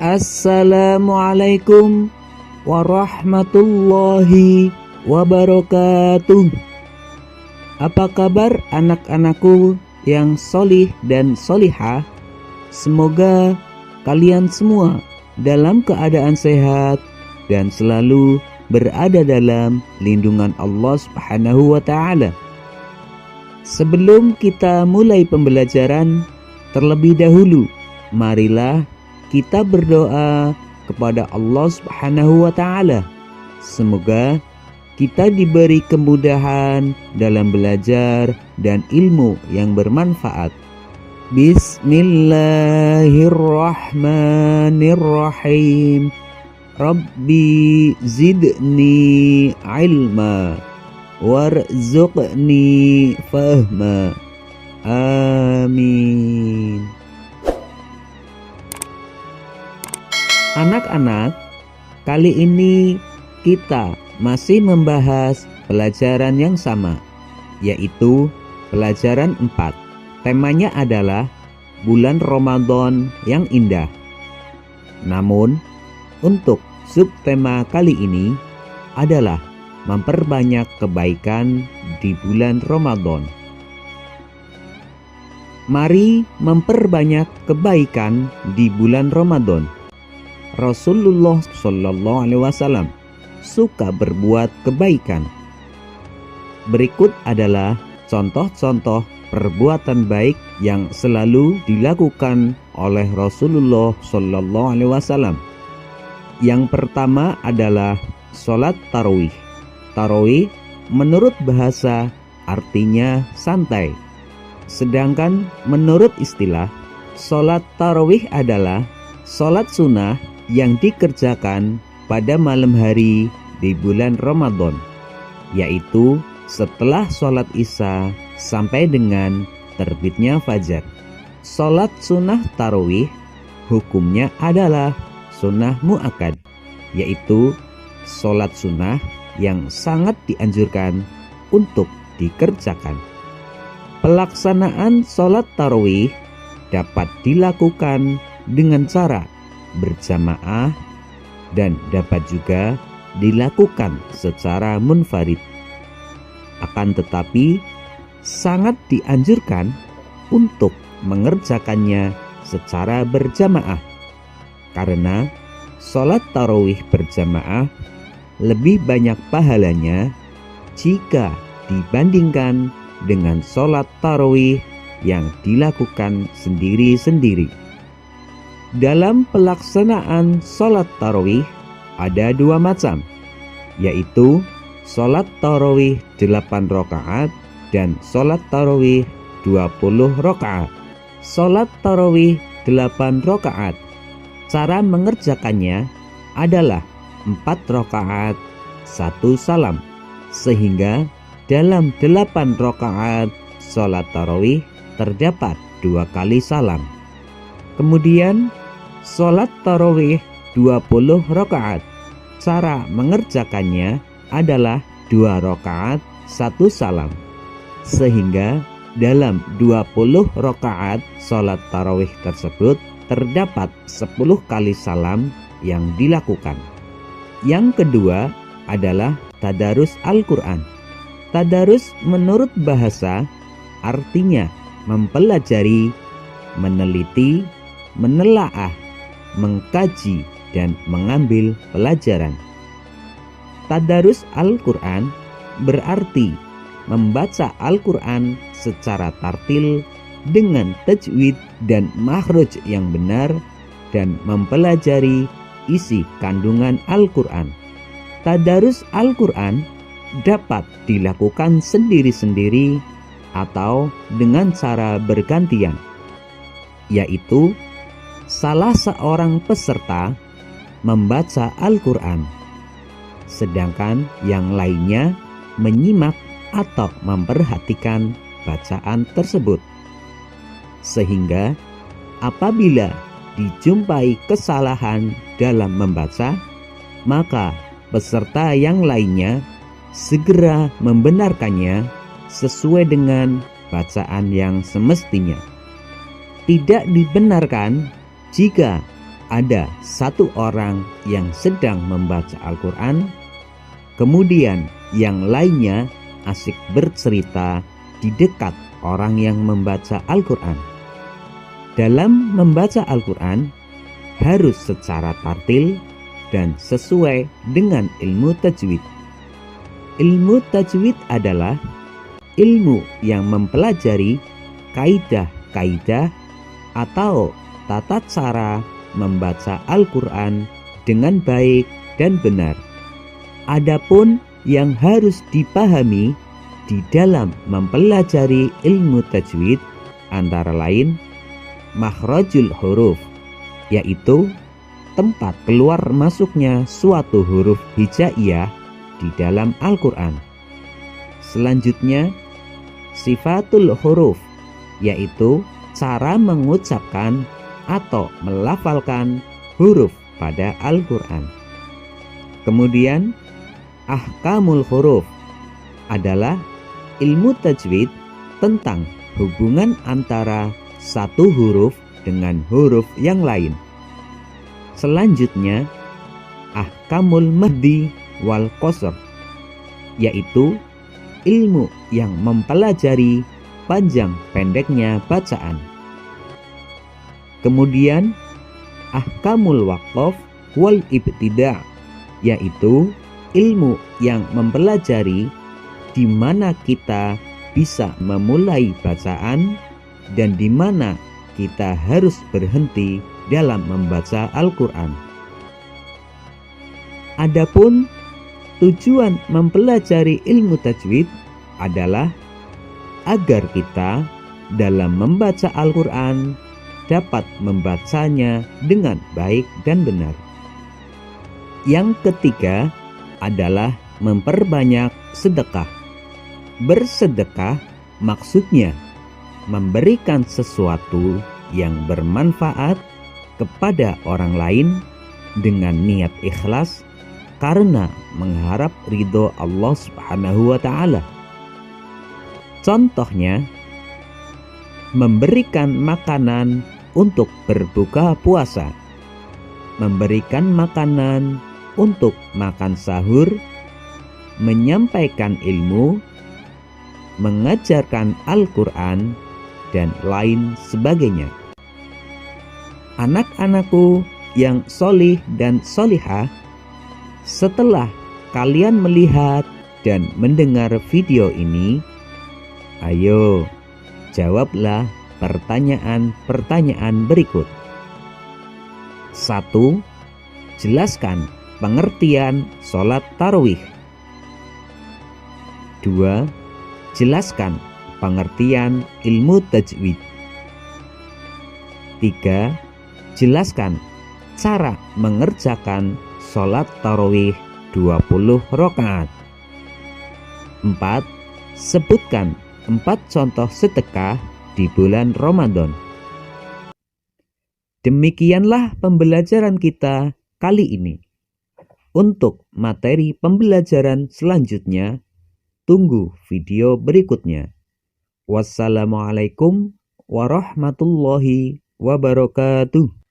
Assalamualaikum warahmatullahi wabarakatuh. Apa kabar anak-anakku yang solih dan solihah? Semoga kalian semua dalam keadaan sehat dan selalu berada dalam lindungan Allah Subhanahu wa Ta'ala. Sebelum kita mulai pembelajaran, terlebih dahulu marilah kita berdoa kepada Allah Subhanahu wa Ta'ala. Semoga kita diberi kemudahan dalam belajar dan ilmu yang bermanfaat. Bismillahirrahmanirrahim. Rabbi zidni ilma warzuqni fahma. Amin. Anak-anak, kali ini kita masih membahas pelajaran yang sama, yaitu pelajaran 4. Temanya adalah bulan Ramadan yang indah. Namun, untuk subtema kali ini adalah memperbanyak kebaikan di bulan Ramadan. Mari memperbanyak kebaikan di bulan Ramadan. Rasulullah Shallallahu Alaihi Wasallam suka berbuat kebaikan. Berikut adalah contoh-contoh perbuatan baik yang selalu dilakukan oleh Rasulullah Shallallahu Alaihi Wasallam. Yang pertama adalah sholat tarawih. Tarawih menurut bahasa artinya santai. Sedangkan menurut istilah, sholat tarawih adalah sholat sunnah yang dikerjakan pada malam hari di bulan Ramadan, yaitu setelah sholat isya sampai dengan terbitnya fajar. Sholat sunnah tarawih hukumnya adalah sunnah mu'akkad, yaitu sholat sunnah yang sangat dianjurkan untuk dikerjakan. Pelaksanaan sholat tarawih dapat dilakukan dengan cara berjamaah dan dapat juga dilakukan secara munfarid. Akan tetapi sangat dianjurkan untuk mengerjakannya secara berjamaah, karena sholat tarawih berjamaah lebih banyak pahalanya jika dibandingkan dengan sholat tarawih yang dilakukan sendiri-sendiri. Dalam pelaksanaan sholat tarawih ada dua macam, yaitu sholat tarawih 8 rakaat dan sholat tarawih 20 rakaat. Sholat tarawih 8 rakaat, cara mengerjakannya adalah 4 rakaat 1 salam, sehingga dalam 8 rakaat sholat tarawih terdapat 2 kali salam. Kemudian sholat tarawih 20 rakaat, cara mengerjakannya adalah 2 rakaat 1 salam, sehingga dalam 20 rakaat sholat tarawih tersebut terdapat 10 kali salam yang dilakukan. Yang kedua adalah tadarus Al-Quran. Tadarus menurut bahasa artinya mempelajari, meneliti, menelaah, mengkaji, dan mengambil pelajaran. Tadarus Al-Quran berarti membaca Al-Quran secara tartil dengan tajwid dan makhraj yang benar dan mempelajari isi kandungan Al-Quran. Tadarus Al-Quran dapat dilakukan sendiri-sendiri atau dengan cara bergantian, yaitu salah seorang peserta membaca Al-Quran, sedangkan yang lainnya menyimak atau memperhatikan bacaan tersebut. Sehingga apabila dijumpai kesalahan dalam membaca, maka peserta yang lainnya segera membenarkannya sesuai dengan bacaan yang semestinya. Tidak dibenarkan jika ada satu orang yang sedang membaca Al-Quran, kemudian yang lainnya asik bercerita di dekat orang yang membaca Al-Quran. Dalam membaca Al-Quran harus secara tartil dan sesuai dengan ilmu tajwid. Ilmu tajwid adalah ilmu yang mempelajari kaidah-kaidah atau tata cara membaca Al-Quran dengan baik dan benar. Adapun yang harus dipahami di dalam mempelajari ilmu tajwid antara lain makhrajul huruf, yaitu tempat keluar masuknya suatu huruf hijaiyah di dalam Al-Quran. Selanjutnya, sifatul huruf, yaitu cara mengucapkan atau melafalkan huruf pada Al-Quran. Kemudian, ahkamul huruf adalah ilmu tajwid tentang hubungan antara satu huruf dengan huruf yang lain. Selanjutnya, ahkamul maddi wal qasr, yaitu ilmu yang mempelajari panjang pendeknya bacaan. Kemudian, ahkamul waqaf wal ibtida', yaitu ilmu yang mempelajari di mana kita bisa memulai bacaan dan di mana kita harus berhenti dalam membaca Al-Quran. Adapun tujuan mempelajari ilmu tajwid adalah agar kita dalam membaca Al-Quran dapat membacanya dengan baik dan benar. Yang ketiga adalah memperbanyak sedekah. Bersedekah maksudnya memberikan sesuatu yang bermanfaat kepada orang lain dengan niat ikhlas karena mengharap ridho Allah Subhanahu wa Ta'ala. Contohnya, memberikan makanan untuk berbuka puasa, memberikan makanan untuk makan sahur, menyampaikan ilmu, mengajarkan Al-Quran, dan lain sebagainya. Anak-anakku yang solih dan solihah, setelah kalian melihat dan mendengar video ini, ayo jawablah pertanyaan-pertanyaan berikut. 1. Jelaskan pengertian sholat tarawih. 2. Jelaskan pengertian ilmu tajwid. 3. Jelaskan cara mengerjakan sholat tarawih 20 rakaat. 4. Sebutkan 4 contoh sedekah di bulan Ramadan. Demikianlah pembelajaran kita kali ini. Untuk materi pembelajaran selanjutnya, tunggu video berikutnya. Wassalamualaikum warahmatullahi wabarakatuh.